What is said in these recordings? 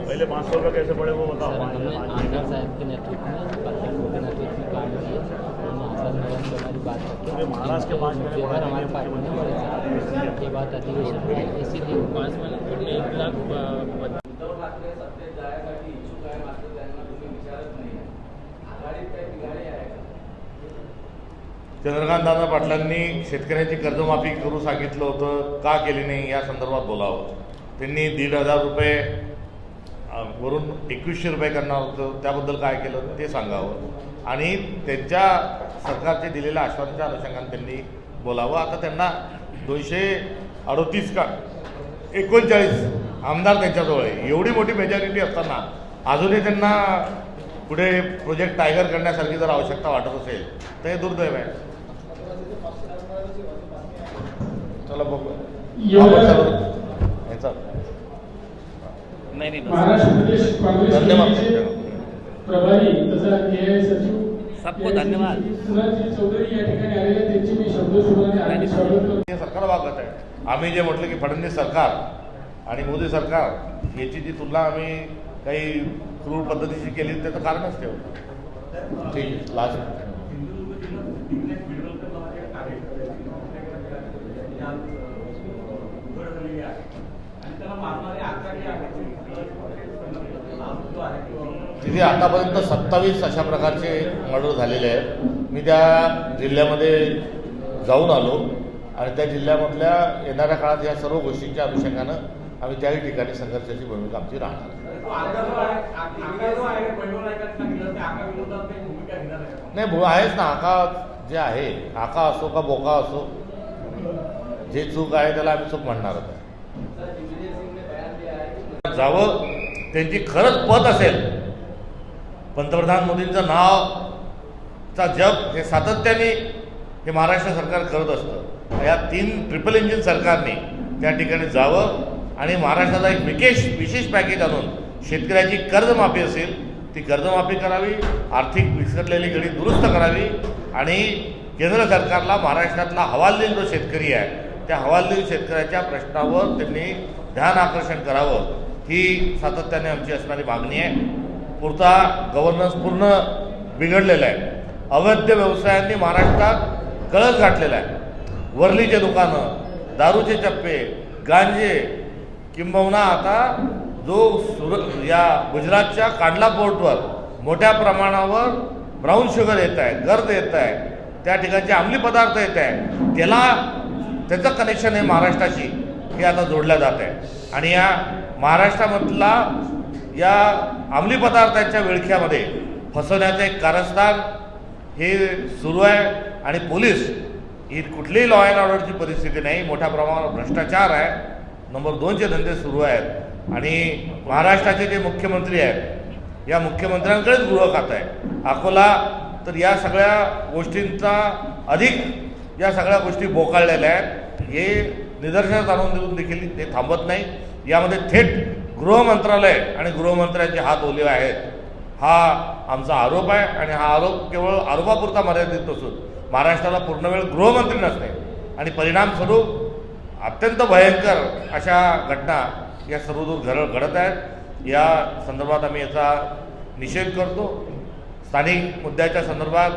पहले 500 रुपये कैसे पड़े वो बताओ। आनंद साहब के नेतृत्व में के नेतृत्व में काम किए हमारी बात करके महाराष्ट्र के 5 महीने हमारे पार्टी ने बड़े के बाद अधिवेशन में इसीलिए 5 महीने 1 लाख उद्धव ठाकरे सत्तेत जाण्यासाठी इच्छुक आहे, मात्र त्यांना तुम्ही विचारत नाही। आघाडीत काही बिघाडी आहे का? चंद्रकांत दादा पाटलांनी शेतकऱ्यांची कर्जमाफी करू सांगितलं होतं, का केली नाही या संदर्भात बोलावं। त्यांनी 1,500 रुपये वरून 2100 रुपये करणार होतं, त्याबद्दल काय केलं ते सांगावं आणि त्यांच्या सरकारचे दिलेल्या आश्वासनाच्या अनुषंगाने त्यांनी बोलावं। आता त्यांना 238 का 39 आमदार त्यांच्याजवळ आहे, एवढी मोठी मेजॉरिटी असताना अजूनही त्यांना पुढे प्रोजेक्ट टायगर करण्यासारखी जर आवश्यकता वाटत असेल तर हे दुर्दैव आहे। चला बघू महाराष्ट्र प्रदेश कांग्रेस धन्यवाद प्रभारी तथा न्याय सचिव सबको धन्यवाद। सुनाजी चौधरी या ठिकाणी आलेले त्यांची मी शब्दसुमनाने स्वागत करतो। हे सरकार वागत आहे। आम्ही जे म्हटलं की फडणवीस सरकार आणि मोदी सरकार याची जी तुलना आम्ही काही क्रूर पद्धतीची केली त्याचं कारणच ठेवलं। ठीक आहे, लास्ट तिथे आतापर्यंत 27 अशा प्रकारचे मर्डर झालेले आहेत। मी त्या जिल्ह्यामध्ये जाऊन आलो आणि त्या जिल्ह्यामधल्या येणाऱ्या काळात या सर्व गोष्टींच्या अनुषंगानं आम्ही त्याही ठिकाणी संघर्षाची भूमिका आमची राहणार। नाही आहेच ना, आका जे आहे, आका असो का बोका असो, जे चूक आहे त्याला आम्ही चूक म्हणणारच आहे। जावं त्यांची खरंच पत असेल, पंतप्रधान मोदींचं नावचा जप हे सातत्याने हे महाराष्ट्र सरकार करत असतं। या 3 ट्रिपल इंजिन सरकारने त्या ठिकाणी जावं आणि महाराष्ट्राचा एक विशेष पॅकेज आणून शेतकऱ्याची कर्जमाफी असेल ती कर्जमाफी करावी, आर्थिक विस्कटलेली घडी दुरुस्त करावी आणि केंद्र सरकारला महाराष्ट्रातला हवालदिल जो शेतकरी आहे त्या हवालदिल शेतकऱ्याच्या प्रश्नावर त्यांनी ध्यान आकर्षण करावं, ही सातत्याने आमची असणारी मागणी आहे। पुरता गव्हर्नन्स पूर्ण बिघडलेला आहे। अवैध व्यवसायांनी महाराष्ट्रात कळस गाठलेला आहे। वर्लीचे दुकानं, दारूचे चप्पे, गांजे, किंबहुना आता जो या गुजरातच्या कांडला पोर्टवर मोठ्या प्रमाणावर ब्राऊन शुगर येत आहे, गर्द येत आहे, त्या ठिकाणचे अंमली पदार्थ येत आहे, त्याचं कनेक्शन हे महाराष्ट्राशी हे आता जोडलं जात आहे आणि या महाराष्ट्रामधला या अंमली पदार्थांच्या विळख्यामध्ये फसवण्याचं एक कारस्थान हे सुरू आहे आणि पोलीस ही कुठलीही लॉ अँड ऑर्डरची परिस्थिती नाही, मोठ्या प्रमाणावर भ्रष्टाचार आहे, नंबर 2चे धंदे सुरू आहेत आणि महाराष्ट्राचे जे मुख्यमंत्री आहेत या मुख्यमंत्र्यांकडेच गृह खातं आहे अकोला, तर या सगळ्या गोष्टींचा अधिक या सगळ्या गोष्टी बोकाळलेल्या आहेत। हे निदर्शनास आणून देऊन देखील ते थांबत नाही। यामध्ये थेट गृह मंत्रालय आणि गृहमंत्र्यांचे हात ओले आहेत, हा आमचा आरोप आहे आणि हा आरोप केवळ आरोपापुरता मर्यादित नसून महाराष्ट्राला पूर्णवेळ गृहमंत्री नसणे आणि परिणामस्वरूप अत्यंत भयंकर अशा घटना या सर्वदूर घडत आहेत। या संदर्भात आम्ही याचा निषेध करतो। स्थानिक मुद्द्याच्या संदर्भात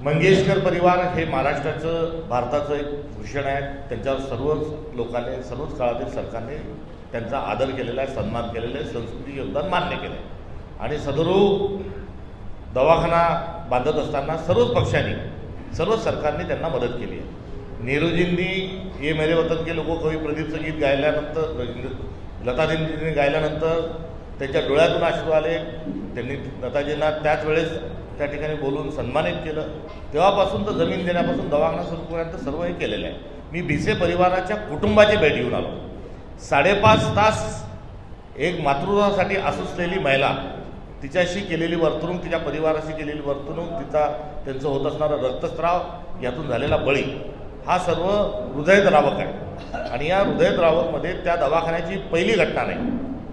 मंगेशकर परिवार हे महाराष्ट्राचं भारताचं एक भूषण आहे। त्यांच्यावर सर्वच लोकांनी सर्वच काळातील सरकारने त्यांचा आदर केलेला आहे, सन्मान केलेला आहे, संस्कृती योगदान मान्य केलं आहे आणि सदरू दवाखाना बांधत असताना सर्वच पक्षांनी सर्वच सरकारने त्यांना मदत केली आहे। नेहरूजींनी ये मेरे वतन के लोगों कवी प्रदीपचं गीत गायल्यानंतर, लताजींनी गायल्यानंतर त्यांच्या डोळ्यातून अश्रू आले। त्यांनी लताजींना त्याच वेळेस त्या ठिकाणी बोलून सन्मानित केलं। तेव्हापासून तर जमीन देण्यापासून दवाखाना सुरूपर्यंत सर्व हे केलेलं आहे। मी भिसे परिवाराच्या कुटुंबाची भेट घेऊन आलो। 5.5 तास एक मातृत्वासाठी असुसलेली महिला, तिच्याशी केलेली वर्तणूक, तिच्या परिवाराशी केलेली वर्तणूक, त्यांचं होत असणारं रक्तस्राव, यातून झालेला बळी, हा सर्व हृदयद्रावक आहे आणि या हृदयद्रावकमध्ये त्या दवाखान्याची पहिली घटना नाही।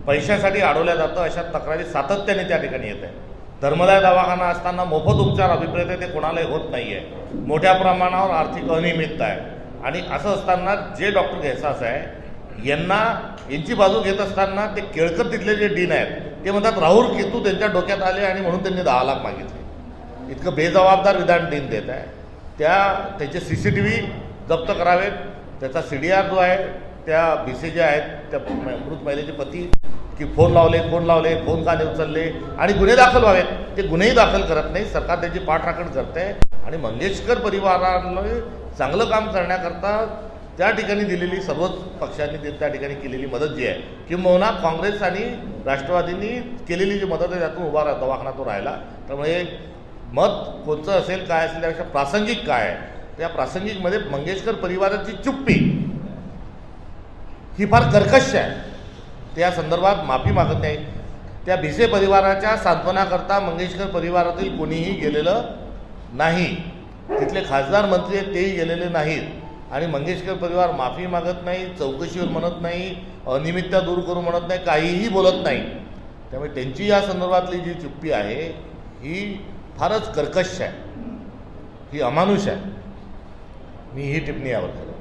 पैशासाठी अडवल्या जातं अशा तक्रारी सातत्याने त्या ठिकाणी येत आहे धर्मदाय दवाखाना असताना मोफत उपचार अभिप्रेत ते कोणालाही होत नाही आहे. मोठ्या प्रमाणावर आर्थिक अनियमितता आहे. आणि असं असताना जे डॉक्टर घेसास आहे यांची बाजू घेत असताना ते केळकर तिथले जे डीन आहेत ते म्हणतात राहुल केतू त्यांच्या डोक्यात आले आणि म्हणून त्यांनी 10 लाख मागितले. इतकं बेजबाबदार विधान डीन देत आहे. त्याचे CCTV जप्त करावेत. त्याचा CDR जो आहे त्या BC जे आहेत त्या मृत महिलेचे पती की फोन लावले फोन का नाही उचलले आणि गुन्हे दाखल व्हावेत. ते गुन्हेही दाखल करत नाही. सरकार त्याची पाठराखण करते आणि मंगेशकर परिवाराला चांगलं काम करण्याकरता त्या ठिकाणी दिलेली सर्वच पक्षांनी त्या ठिकाणी केलेली मदत जी आहे किंबहुना काँग्रेस आणि राष्ट्रवादींनी केलेली जी मदत आहे त्यातून उभा दवाखाना तो राहिला. त्यामुळे मत कोणतं असेल काय असेल त्यापेक्षा प्रासंगिक काय आहे त्या प्रासंगिकमध्ये मंगेशकर परिवाराची चुप्पी ही फार कर्कश आहे. त्या संदर्भात माफी मागत नाही. त्या भिसे परिवाराच्या सांत्वनाकरता मंगेशकर परिवारातील कोणीही गेलेलं नाही. तिथले खासदार मंत्री आहेत तेही गेलेले नाहीत आणि मंगेशकर परिवार माफी मागत नाही, चौकशीवर म्हणत नाही, अनियमितता दूर करू म्हणत नाही, काहीही बोलत नाही. त्यामुळे त्यांची या संदर्भातली जी चुप्पी आहे ही फारच कर्कश आहे, ही अमानुष आहे. मी ही टिप्पणी यावर करतो.